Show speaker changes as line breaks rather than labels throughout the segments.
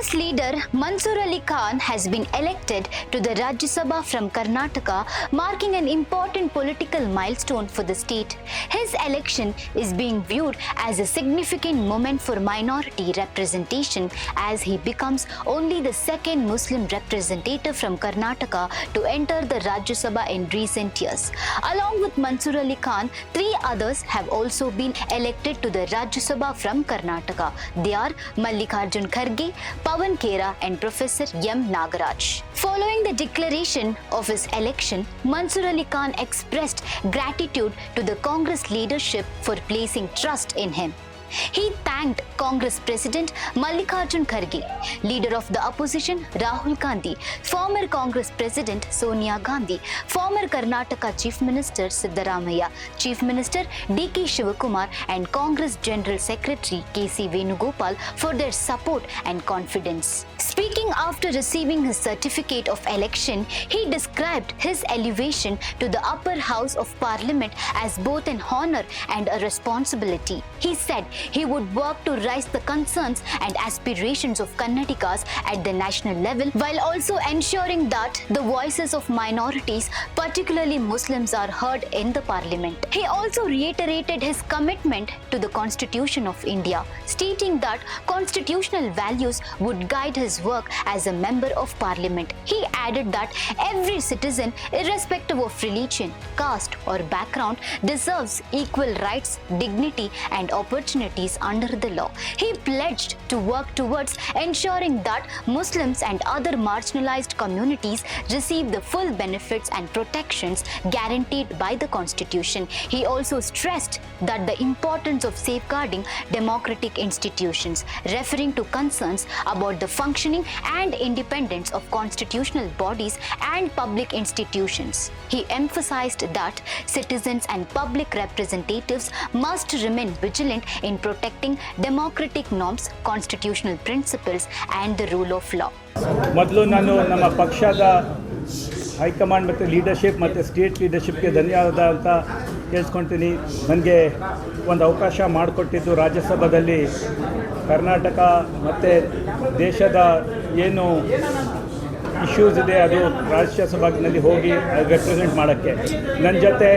Congress leader Mansoor Ali Khan has been elected to the Rajya Sabha from Karnataka, marking an important political milestone for the state. His election is being viewed as a significant moment for minority representation, as he becomes only the second Muslim representative from Karnataka to enter the Rajya Sabha in recent years. Along with Mansoor Ali Khan, three others have also been elected to the Rajya Sabha from Karnataka. They are Mallikarjun Kharge, Pawan Khera and Professor Nagaraj. Following the declaration of his election, Mansoor Ali Khan expressed gratitude to the Congress leadership for placing trust in him. He thanked Congress President Mallikarjun Kharge, leader of the opposition Rahul Gandhi, former Congress President Sonia Gandhi, former Karnataka Chief Minister Siddaramaiah, Chief Minister D.K. Shivakumar and Congress General Secretary K.C. Venugopal for their support and confidence. Speaking after receiving his certificate of election, he described his elevation to the upper house of parliament as both an honor and a responsibility. He said he would work to raise the concerns and aspirations of Kannadigas at the national level, while also ensuring that the voices of minorities, particularly Muslims, are heard in the parliament. He also reiterated his commitment to the Constitution of India, stating that constitutional values would guide his work as a member of parliament. He added that every citizen, irrespective of religion, caste or background, deserves equal rights, dignity and opportunities under the law. He pledged to work towards ensuring that Muslims and other marginalized communities receive the full benefits and protections guaranteed by the Constitution. He also stressed that the importance of safeguarding democratic institutions, referring to concerns about the functioning and independence of constitutional bodies and public institutions. He emphasized that citizens and public representatives must remain vigilant in protecting democratic norms, constitutional principles and the rule of law.
ಮೊದಲು ನಾನು ನಮ್ಮ ಪಕ್ಷದ high command ಮತ್ತು leadership ಮತ್ತು state ಲೀಡರ್ಶಿಪ್ಗೆ ಧನ್ಯವಾದ ಅಂತ ಕೇಳಿಸ್ಕೊಳ್ತೀನಿ. ನನಗೆ ಒಂದು ಅವಕಾಶ ಮಾಡಿಕೊಟ್ಟಿದ್ದು ರಾಜ್ಯಸಭಾದಲ್ಲಿ ಕರ್ನಾಟಕ ಮತ್ತು ದೇಶದ ಏನು ಇಶ್ಯೂಸ್ ಇದೆ ಅದು ರಾಜ್ಯಸಭಾದಲ್ಲಿ ಹೋಗಿ ರೆಪ್ರೆಸೆಂಟ್ ಮಾಡೋಕ್ಕೆ. ನನ್ನ ಜೊತೆ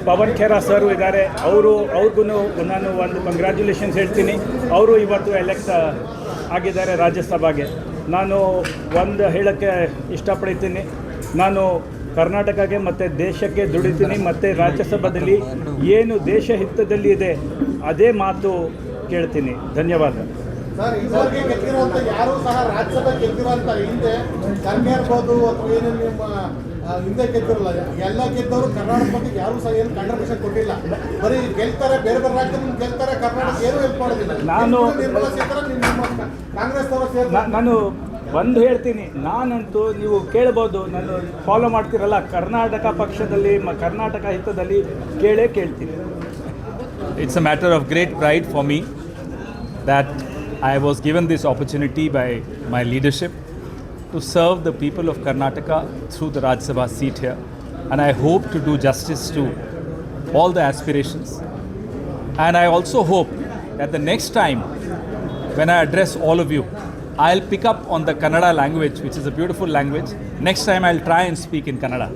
ಪವನ್ ಖೇರಾ ಸರ್ ಇದ್ದಾರೆ. ಅವ್ರಿಗೂ ನಾನು ಒಂದು ಕಂಗ್ರ್ಯಾಚುಲೇಷನ್ಸ್ ಹೇಳ್ತೀನಿ. ಅವರು ಇವತ್ತು ಎಲೆಕ್ಟ್ ಆಗಿದ್ದಾರೆ ರಾಜ್ಯಸಭೆಗೆ. ನಾನು ಒಂದು ಹೇಳೋಕ್ಕೆ ಇಷ್ಟಪಡ್ತೀನಿ, ನಾನು ಕರ್ನಾಟಕಕ್ಕೆ ಮತ್ತು ದೇಶಕ್ಕೆ ದುಡಿತೀನಿ ಮತ್ತು ರಾಜ್ಯಸಭೆಯಲ್ಲಿ ಏನು ದೇಶ ಹಿತದಲ್ಲಿ ಇದೆ ಅದೇ ಮಾತು ಕೇಳ್ತೀನಿ. ಧನ್ಯವಾದ.
ಸರ್, ಇದುವರೆಗೆ ಗೆದ್ದಿರುವಂಥ ಯಾರೂ ಸಹ ರಾಜ್ಯಸಭೆ ಗೆದ್ದಿರುವಂಥ ಹಿಂದೆ ಕರ್ಗೆ ಇರ್ಬೋದು ಅಥವಾ ಏನು ನಿಮ್ಮ ಹಿಂದೆ ಗೆದ್ದಿರಲ್ಲ, ಎಲ್ಲ ಗೆದ್ದವರು ಕರ್ನಾಟಕ ಬಗ್ಗೆ ಯಾರೂ ಸಹ ಏನು ಕಾಂಟ್ರಿಬ್ಯೂಷನ್ ಕೊಟ್ಟಿಲ್ಲ. ಬರೀ ಗೆಲ್ತಾರೆ, ಬೇರೆ ಬೇರೆ ರಾಜ್ಯದಲ್ಲಿ ಗೆಲ್ತಾರೆ, ಕರ್ನಾಟಕ ಏನೂ ಹೆಲ್ಪ್ ಮಾಡೋದಿಲ್ಲ.
ನಾನು ಒಂದು ಹೇಳ್ತೀನಿ, ನಾನಂತೂ ನೀವು ಕೇಳ್ಬೋದು, ನಾನು ಫಾಲೋ ಮಾಡ್ತಿರಲ್ಲ, ಕರ್ನಾಟಕ ಪಕ್ಷದಲ್ಲಿ ಕರ್ನಾಟಕ ಹಿತದಲ್ಲಿ ಕೇಳ್ತೀನಿ.
It's a matter of great pride for me that I was given this opportunity by my leadership to serve the people of Karnataka through the Rajya Sabha seat here, and I hope to do justice to all the aspirations. And I also hope that the next time when I address all of you, I'll pick up on the Kannada language, which is a beautiful language. Next time I'll try and speak in Kannada.